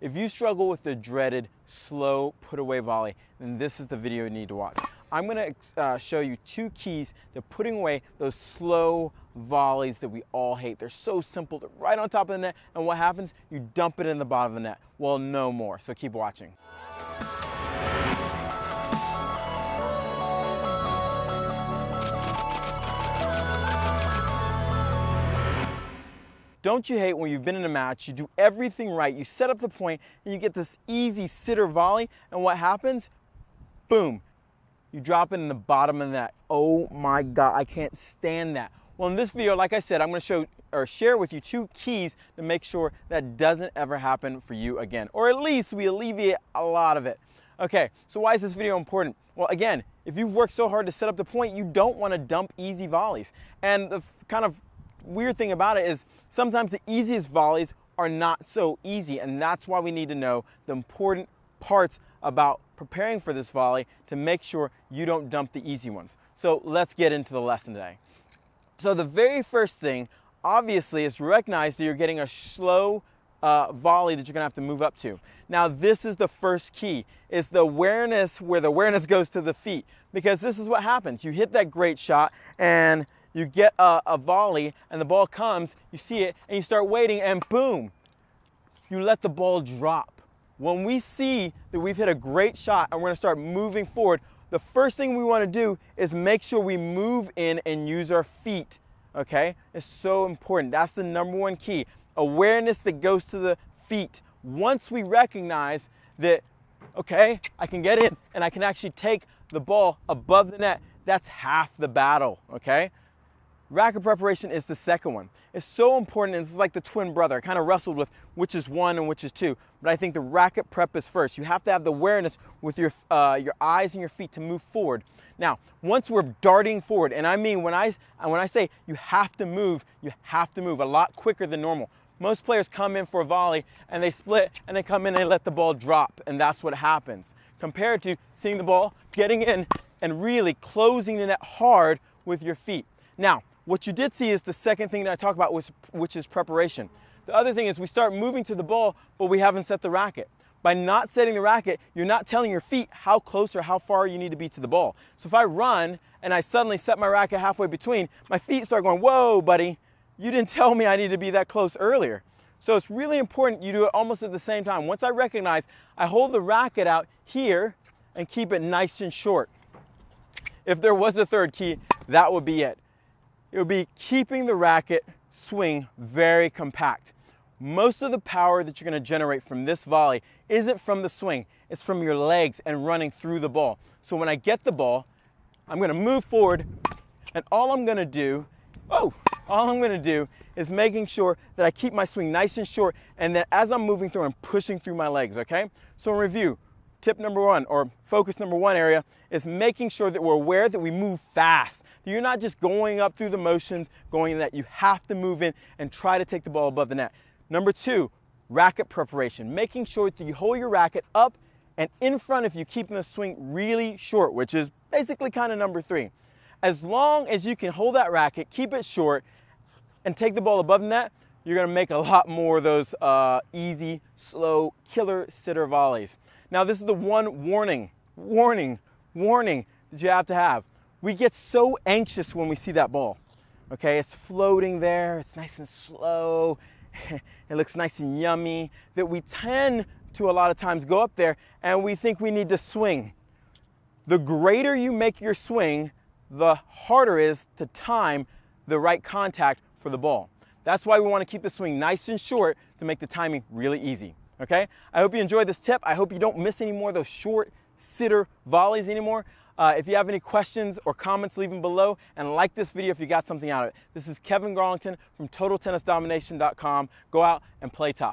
If you struggle with the dreaded slow put away volley, then this is the video you need to watch. I'm going to show you 2 keys to putting away those slow volleys that we all hate. They're so simple. They're right on top of the net, and what happens? You dump it in the bottom of the net. Well, no more. So keep watching. Don't you hate when you've been in a match, you do everything right, you set up the point, and you get this easy sitter volley, and what happens? Boom. You drop it in the bottom of the net. Oh my God, I can't stand that. Well, in this video, like I said, I'm going to share with you 2 keys to make sure that doesn't ever happen for you again, or at least we alleviate a lot of it. Okay, so why is this video important? Well, again, if you've worked so hard to set up the point, you don't want to dump easy volleys. And the kind of weird thing about it is sometimes the easiest volleys are not so easy, and that's why we need to know the important parts about preparing for this volley to make sure you don't dump the easy ones. So let's get into the lesson today. So the very first thing, obviously, is recognize that you're getting a slow volley that you're gonna have to move up to. Now this is the first key, is the awareness, where the awareness goes to the feet, because this is what happens. You hit that great shot and you get a volley and the ball comes, you see it, and you start waiting, and boom, you let the ball drop. When we see that we've hit a great shot and we're gonna start moving forward, the first thing we wanna do is make sure we move in and use our feet, okay? It's so important. That's the number 1 key. Awareness that goes to the feet. Once we recognize that, okay, I can get in and I can actually take the ball above the net, that's half the battle, okay? Racket preparation is the second one. It's so important, and it's like the twin brother. I kind of wrestled with which is 1 and which is 2, but I think the racket prep is first. You have to have the awareness with your eyes and your feet to move forward. Now, once we're darting forward, and I mean when I say you have to move a lot quicker than normal. Most players come in for a volley and they split and they come in and they let the ball drop, and that's what happens. Compared to seeing the ball, getting in, and really closing the net hard with your feet. Now, what you did see is the second thing that I talked about, which is preparation. The other thing is we start moving to the ball, but we haven't set the racket. By not setting the racket, you're not telling your feet how close or how far you need to be to the ball. So if I run and I suddenly set my racket halfway between, my feet start going, whoa, buddy, you didn't tell me I need to be that close earlier. So it's really important you do it almost at the same time. Once I recognize, I hold the racket out here and keep it nice and short. If there was a third key, that would be it. It would be keeping the racket swing very compact. Most of the power that you're going to generate from this volley isn't from the swing, it's from your legs and running through the ball. So when I get the ball, I'm going to move forward, and all I'm going to do is making sure that I keep my swing nice and short, and that as I'm moving through, I'm pushing through my legs, okay? So in review, tip number 1, or focus number 1 area, is making sure that we're aware that we move fast. You're not just going up through the motions, going in that. You have to move in and try to take the ball above the net. Number 2, racket preparation. Making sure that you hold your racket up and in front of you, keeping the swing really short, which is basically kind of number 3. As long as you can hold that racket, keep it short, and take the ball above the net, you're going to make a lot more of those easy, slow, killer sitter volleys. Now, this is the one warning that you have to have. We get so anxious when we see that ball, okay? It's floating there, it's nice and slow, it looks nice and yummy, that we tend to a lot of times go up there and we think we need to swing. The greater you make your swing, the harder it is to time the right contact for the ball. That's why we want to keep the swing nice and short to make the timing really easy, okay? I hope you enjoyed this tip. I hope you don't miss any more of those short sitter volleys anymore. If you have any questions or comments, leave them below, and like this video if you got something out of it. This is Kevin Garlington from TotalTennisDomination.com. Go out and play tough.